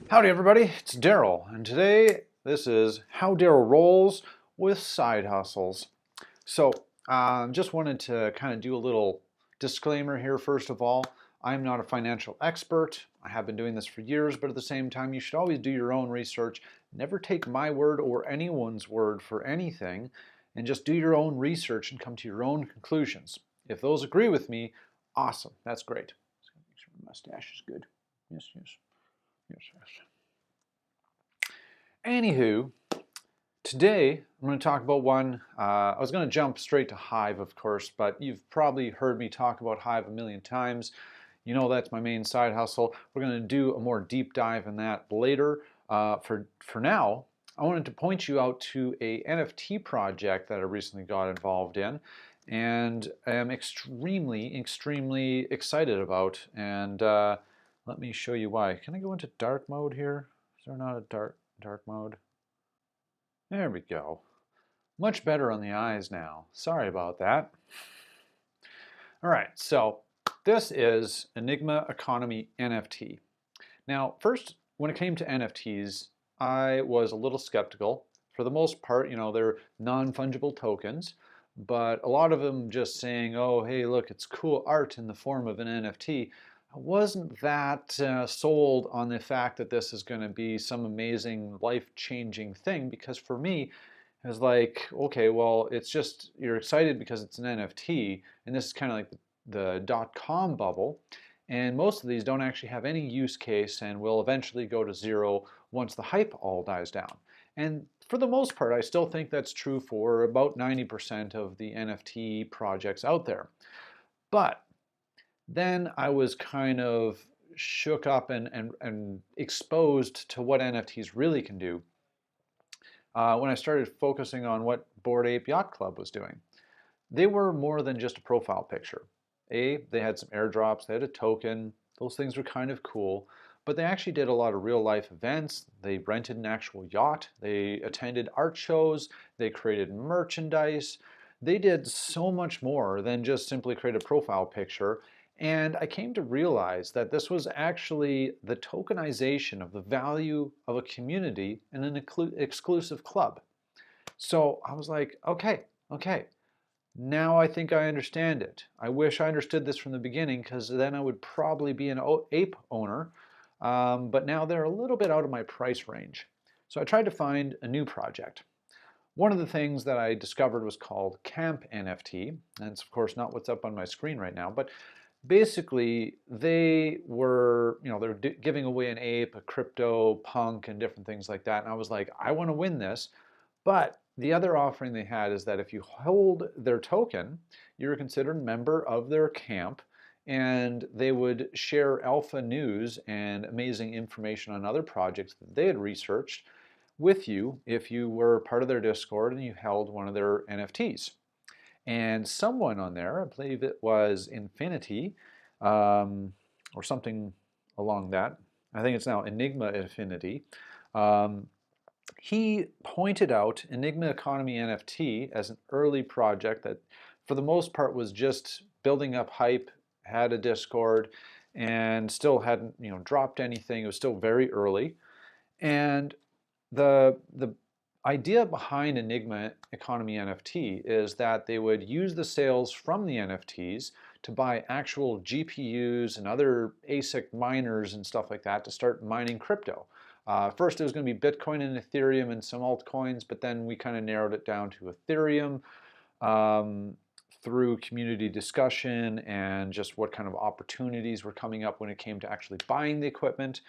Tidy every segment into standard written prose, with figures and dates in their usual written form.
Howdy everybody, it's Daryl, and today this is how Daryl rolls with side hustles. So, just wanted to kind of do a little disclaimer here first of all. I'm not a financial expert. I have been doing this for years, but at the same time, you should always do your own research. Never take my word or anyone's word for anything, and just do your own research and come to your own conclusions. If those agree with me, awesome, that's great. Just gotta make sure the mustache is good. Yes, yes. Yes, yes. Anywho, today I'm going to talk about one. I was going to jump straight to Hive, of course, but you've probably heard me talk about Hive a million times. You know that's my main side hustle. We're going to do a more deep dive in that later. For now, I wanted to point you out to a NFT project that I recently got involved in, and am extremely excited about. And let me show you why. Can I go into dark mode here? Is there not a dark mode? There we go. Much better on the eyes now. Sorry about that. All right, so this is Enigma Economy NFT. Now, first, when it came to NFTs, I was a little skeptical. For the most part, you know, they're non-fungible tokens, but a lot of them just saying, oh, hey, look, it's cool art in the form of an NFT. I wasn't that sold on the fact that this is going to be some amazing life-changing thing, because for me it was like, okay, well, it's just, you're excited because it's an NFT, and this is kind of like the dot-com bubble, and most of these don't actually have any use case and will eventually go to zero once the hype all dies down. And for the most part, I still think that's true for about 90% of the NFT projects out there. But then I was kind of shook up and exposed to what NFTs really can do when I started focusing on what Bored Ape Yacht Club was doing. They were more than just a profile picture. They had some airdrops, they had a token, those things were kind of cool, but they actually did a lot of real life events. They rented an actual yacht, they attended art shows, they created merchandise. They did so much more than just simply create a profile picture. And I came to realize that this was actually the tokenization of the value of a community in an exclusive club. So I was like, okay, now I think I understand it. I wish I understood this from the beginning, because then I would probably be an ape owner, but now they're a little bit out of my price range. So I tried to find a new project. One of the things that I discovered was called Camp NFT, and it's of course not what's up on my screen right now, but basically they were, you know, they're giving away an ape, a crypto punk, and different things like that, and I was like, I want to win this. But the other offering they had is that if you hold their token, you're considered a member of their camp, and they would share alpha news and amazing information on other projects that they had researched with you if you were part of their Discord and you held one of their NFTs. And someone on there, I believe it was Infinity, or something along that, I think it's now Enigma Infinity, he pointed out Enigma Economy NFT as an early project that for the most part was just building up hype, had a Discord, and still hadn't, you know, dropped anything. It was still very early. And the idea behind Enigma Economy NFT is that they would use the sales from the NFTs to buy actual GPUs and other ASIC miners and stuff like that to start mining crypto. First it was going to be Bitcoin and Ethereum and some altcoins, but then we kind of narrowed it down to Ethereum through community discussion and just what kind of opportunities were coming up when it came to actually buying the equipment.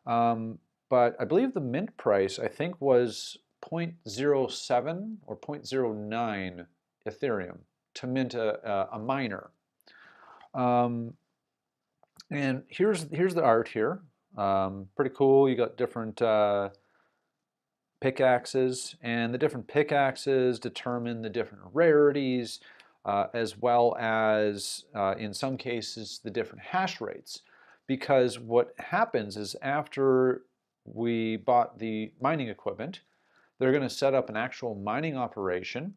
But I believe the mint price, I think, was 0.07 or 0.09 Ethereum to mint a miner. And here's the art here. Pretty cool. You got different pickaxes, and the different pickaxes determine the different rarities, as well as in some cases the different hash rates. because what happens is after we bought the mining equipment, they're going to set up an actual mining operation,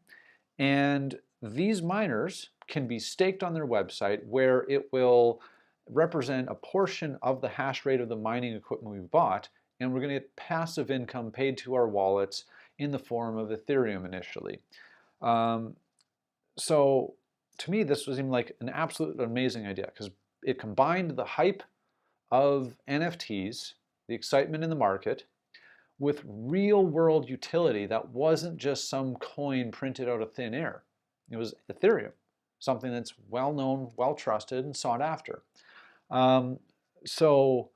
and these miners can be staked on their website where it will represent a portion of the hash rate of the mining equipment we bought, and we're going to get passive income paid to our wallets in the form of Ethereum initially. So to me, this was even like an absolute amazing idea because it combined the hype of NFTs, the excitement in the market, with real world utility that wasn't just some coin printed out of thin air. It was Ethereum, something that's well known, well trusted, and sought after. So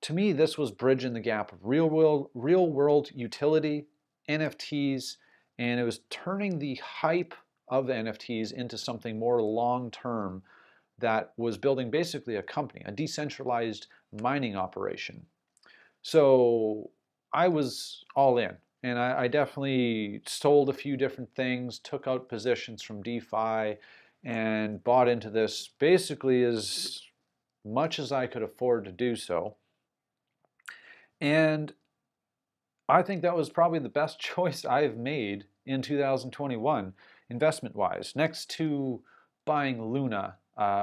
to me, this was bridging the gap of real world utility, NFTs, and it was turning the hype of the NFTs into something more long term that was building basically a company, a decentralized mining operation. So I was all in, and I definitely sold a few different things, took out positions from DeFi, and bought into this basically as much as I could afford to do so. And I think that was probably the best choice I've made in 2021 investment-wise, next to buying Luna,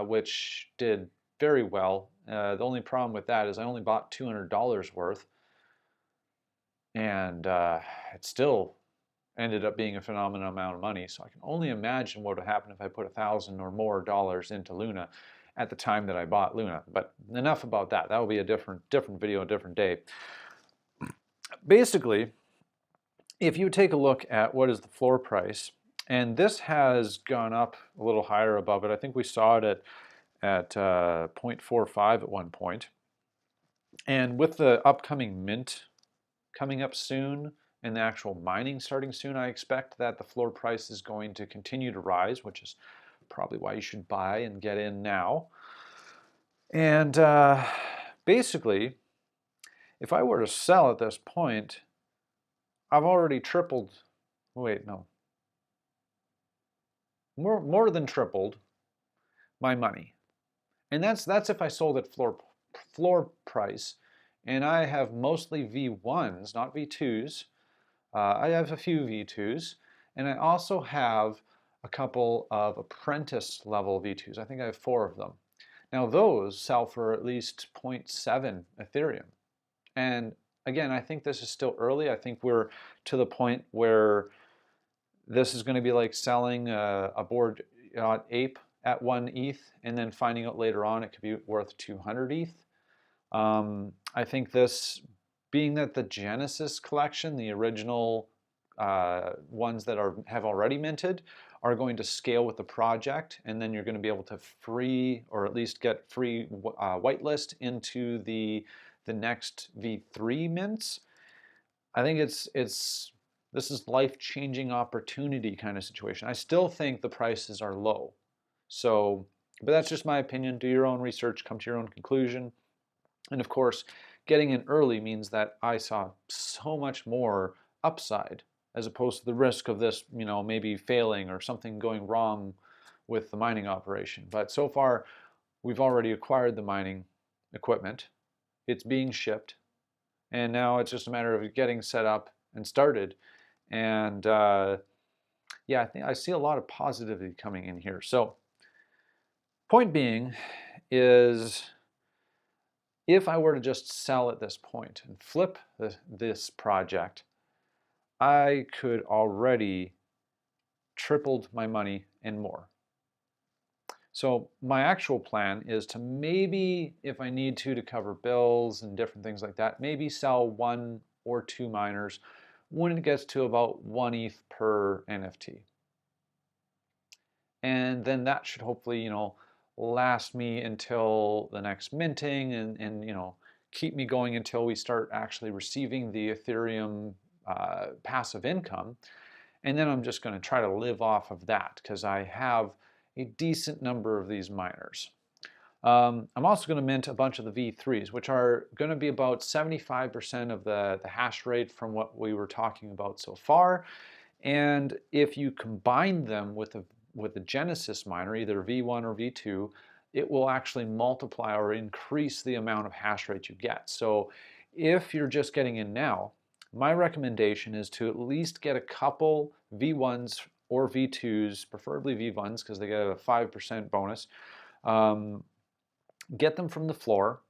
which did very well. The only problem with that is I only bought $200 worth, and it still ended up being a phenomenal amount of money. So I can only imagine what would happen if I put $1,000 or more into Luna at the time that I bought Luna. But enough about that. That will be a different video, a different day. Basically, if you take a look at what is the floor price, and this has gone up a little higher above it. I think we saw it at 0.45 at one point. And with the upcoming mint coming up soon and the actual mining starting soon, I expect that the floor price is going to continue to rise, which is probably why you should buy and get in now. And basically, if I were to sell at this point, I've already tripled, wait, no, more than tripled my money. And that's if I sold at floor price. And I have mostly V1s, not V2s. I have a few V2s, and I also have a couple of apprentice level V2s. I think I have 4 of them. Now those sell for at least 0.7 Ethereum. And again, I think this is still early. I think we're to the point where this is going to be like selling a Bored Ape at 1 ETH and then finding out later on it could be worth 200 ETH. I think this, being that the Genesis collection, the original ones that have already minted, are going to scale with the project, and then you're going to be able to free, or at least get free whitelist into the next V3 mints. I think this is life-changing opportunity kind of situation. I still think the prices are low. So, but that's just my opinion. Do your own research, come to your own conclusion. And of course, getting in early means that I saw so much more upside as opposed to the risk of this, maybe failing or something going wrong with the mining operation. But so far, we've already acquired the mining equipment. It's being shipped. And now it's just a matter of getting set up and started. And yeah, I think I see a lot of positivity coming in here. So point being is, if I were to just sell at this point and flip this project, I could already tripled my money and more. So my actual plan is to maybe, if I need to cover bills and different things like that, maybe sell 1 or 2 miners when it gets to about 1 ETH per NFT. And then that should hopefully, last me until the next minting and keep me going until we start actually receiving the Ethereum passive income. And then I'm just going to try to live off of that because I have a decent number of these miners. I'm also going to mint a bunch of the V3s, which are going to be about 75% of the hash rate from what we were talking about so far. And if you combine them with the Genesis miner, either V1 or V2, it will actually multiply or increase the amount of hash rate you get. So if you're just getting in now, my recommendation is to at least get a couple V1s or V2s, preferably V1s because they get a 5% bonus. Get them from the floor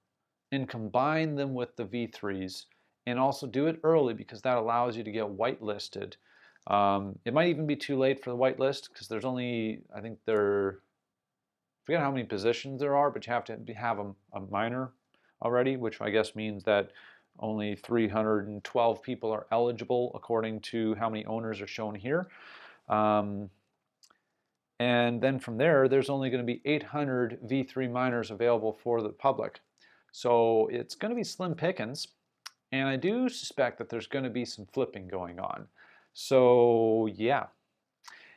and combine them with the V3s, and also do it early because that allows you to get whitelisted. It might even be too late for the whitelist because there's only, I think I forget how many positions there are, but you have to have a miner already, which I guess means that only 312 people are eligible according to how many owners are shown here. And then from there, there's only going to be 800 V3 miners available for the public. So it's going to be slim pickings, and I do suspect that there's going to be some flipping going on. So yeah,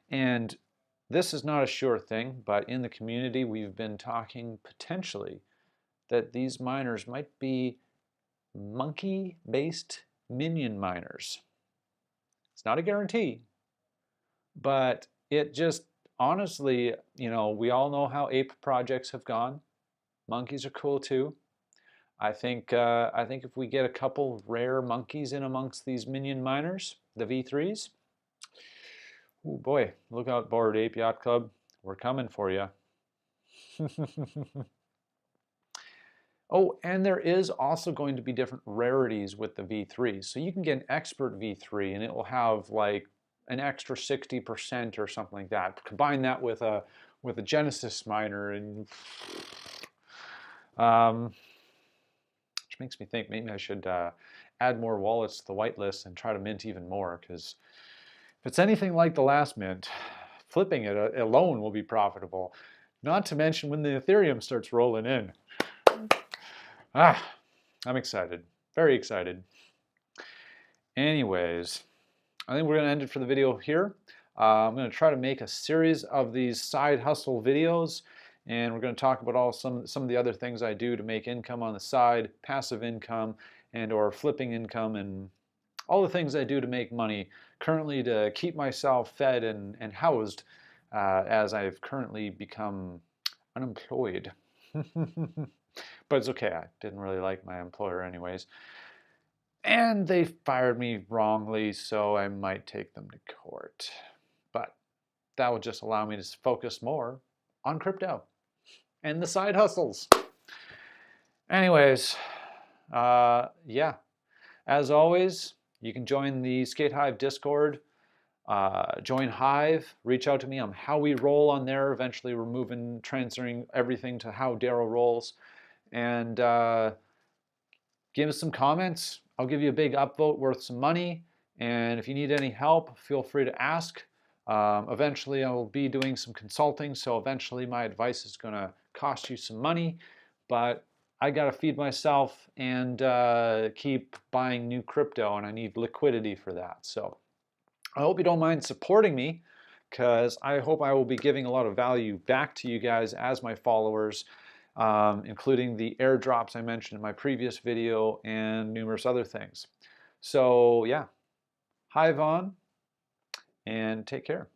and this is not a sure thing, but in the community we've been talking potentially that these miners might be monkey-based minion miners. It's not a guarantee, but it just honestly, you know, we all know how ape projects have gone. Monkeys are cool too. I think if we get a couple rare monkeys in amongst these minion miners, the V3s, oh boy, look out, Bored Ape Yacht Club, we're coming for you. Oh, and there is also going to be different rarities with the V3s. So you can get an expert V3 and it will have like an extra 60% or something like that. Combine that with a Genesis miner, and which makes me think maybe I should add more wallets to the whitelist and try to mint even more, because if it's anything like the last mint, flipping it alone will be profitable. Not to mention when the Ethereum starts rolling in. I'm excited, very excited. Anyways, I think we're going to end it for the video here. I'm going to try to make a series of these side hustle videos, and we're going to talk about some of the other things I do to make income on the side, passive income and or flipping income, and all the things I do to make money currently to keep myself fed and housed as I've currently become unemployed. But it's okay, I didn't really like my employer anyways. And they fired me wrongly, so I might take them to court. But that will just allow me to focus more on crypto and the side hustles. Anyways, yeah. As always, you can join the Skate Hive Discord, join Hive, reach out to me on how we roll on there. Eventually we're transferring everything to how Daryl rolls. And give us some comments. I'll give you a big upvote worth some money. And if you need any help, feel free to ask. Eventually I will be doing some consulting, so eventually my advice is going to cost you some money. But I got to feed myself and keep buying new crypto, and I need liquidity for that. So I hope you don't mind supporting me, because I hope I will be giving a lot of value back to you guys as my followers, including the airdrops I mentioned in my previous video and numerous other things. So yeah, Hive on and take care.